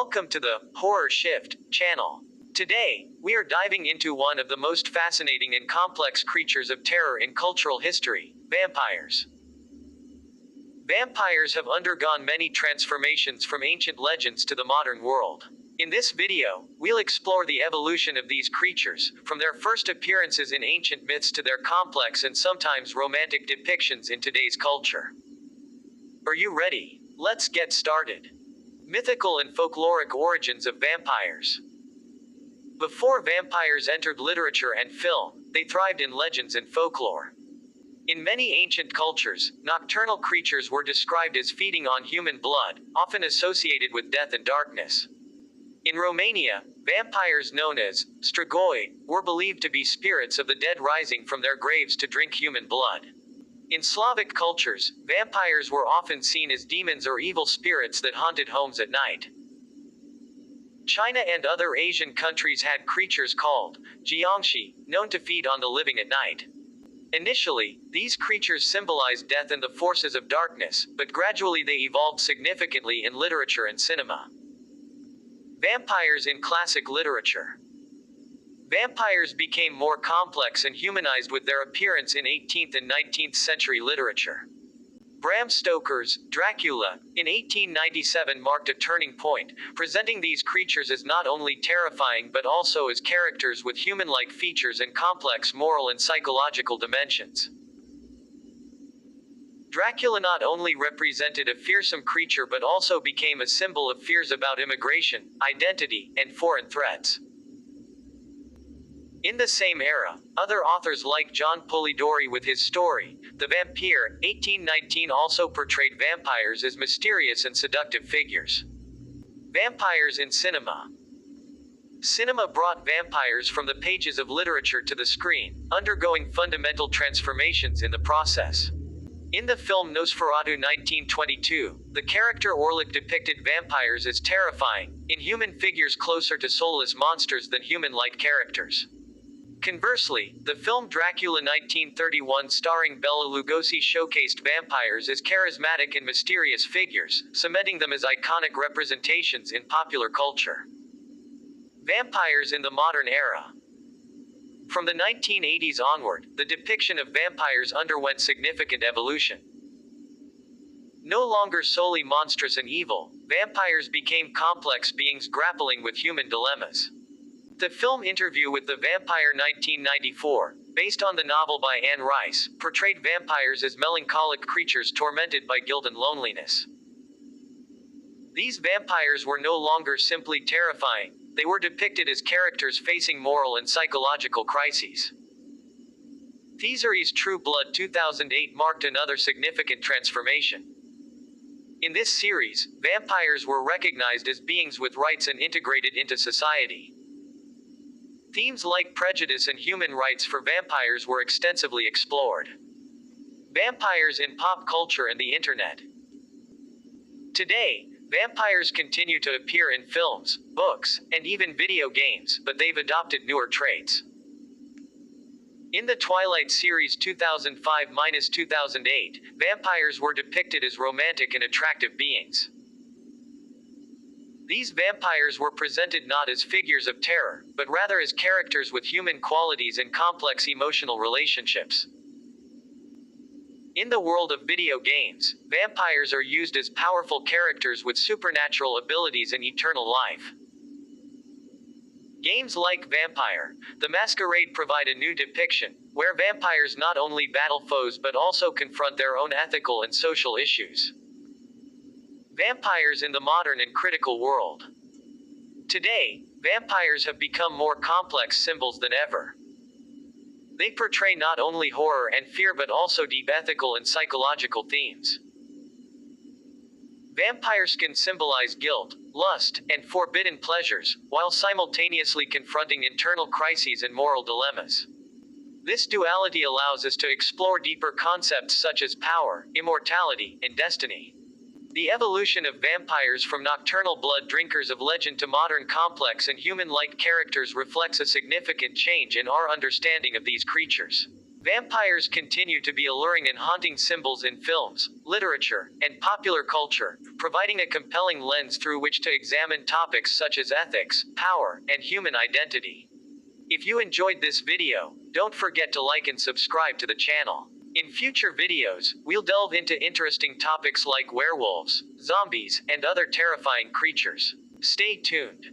Welcome to the Horror Shift channel. Today, we are diving into one of the most fascinating and complex creatures of terror in cultural history, vampires. Vampires have undergone many transformations from ancient legends to the modern world. In this video, we'll explore the evolution of these creatures, from their first appearances in ancient myths to their complex and sometimes romantic depictions in today's culture. Are you ready? Let's get started. Mythical and folkloric origins of vampires. Before vampires entered literature and film, they thrived in legends and folklore. In many ancient cultures, nocturnal creatures were described as feeding on human blood, often associated with death and darkness. In Romania, vampires known as strigoi were believed to be spirits of the dead rising from their graves to drink human blood. In Slavic cultures, vampires were often seen as demons or evil spirits that haunted homes at night. China and other Asian countries had creatures called jiangshi, known to feed on the living at night. Initially, these creatures symbolized death and the forces of darkness, but gradually they evolved significantly in literature and cinema. Vampires in classic literature. Vampires became more complex and humanized with their appearance in 18th and 19th century literature. Bram Stoker's Dracula, in 1897 marked a turning point, presenting these creatures as not only terrifying but also as characters with human-like features and complex moral and psychological dimensions. Dracula not only represented a fearsome creature but also became a symbol of fears about immigration, identity, and foreign threats. In the same era, other authors like John Polidori with his story, The Vampire, 1819 also portrayed vampires as mysterious and seductive figures. Vampires in cinema. Cinema brought vampires from the pages of literature to the screen, undergoing fundamental transformations in the process. In the film Nosferatu 1922, the character Orlik depicted vampires as terrifying, inhuman figures closer to soulless monsters than human-like characters. Conversely, the film Dracula 1931 starring Bela Lugosi showcased vampires as charismatic and mysterious figures, cementing them as iconic representations in popular culture. Vampires in the modern era. From the 1980s onward, the depiction of vampires underwent significant evolution. No longer solely monstrous and evil, vampires became complex beings grappling with human dilemmas. The film Interview with the Vampire 1994, based on the novel by Anne Rice, portrayed vampires as melancholic creatures tormented by guilt and loneliness. These vampires were no longer simply terrifying, they were depicted as characters facing moral and psychological crises. Theseries True Blood 2008 marked another significant transformation. In this series, vampires were recognized as beings with rights and integrated into society. Themes like prejudice and human rights for vampires were extensively explored. Vampires in pop culture and the internet. Today, vampires continue to appear in films, books, and even video games, but they've adopted newer traits. In the Twilight series 2005-2008, vampires were depicted as romantic and attractive beings. These vampires were presented not as figures of terror, but rather as characters with human qualities and complex emotional relationships. In the world of video games, vampires are used as powerful characters with supernatural abilities and eternal life. Games like Vampire: The Masquerade provide a new depiction, where vampires not only battle foes but also confront their own ethical and social issues. Vampires in the modern and critical world. Today, vampires have become more complex symbols than ever. They portray not only horror and fear but also deep ethical and psychological themes. Vampires can symbolize guilt, lust, and forbidden pleasures, while simultaneously confronting internal crises and moral dilemmas. This duality allows us to explore deeper concepts such as power, immortality, and destiny. The evolution of vampires from nocturnal blood drinkers of legend to modern complex and human-like characters reflects a significant change in our understanding of these creatures. Vampires continue to be alluring and haunting symbols in films, literature, and popular culture, providing a compelling lens through which to examine topics such as ethics, power, and human identity. If you enjoyed this video, don't forget to like and subscribe to the channel. In future videos, we'll delve into interesting topics like werewolves, zombies, and other terrifying creatures. Stay tuned.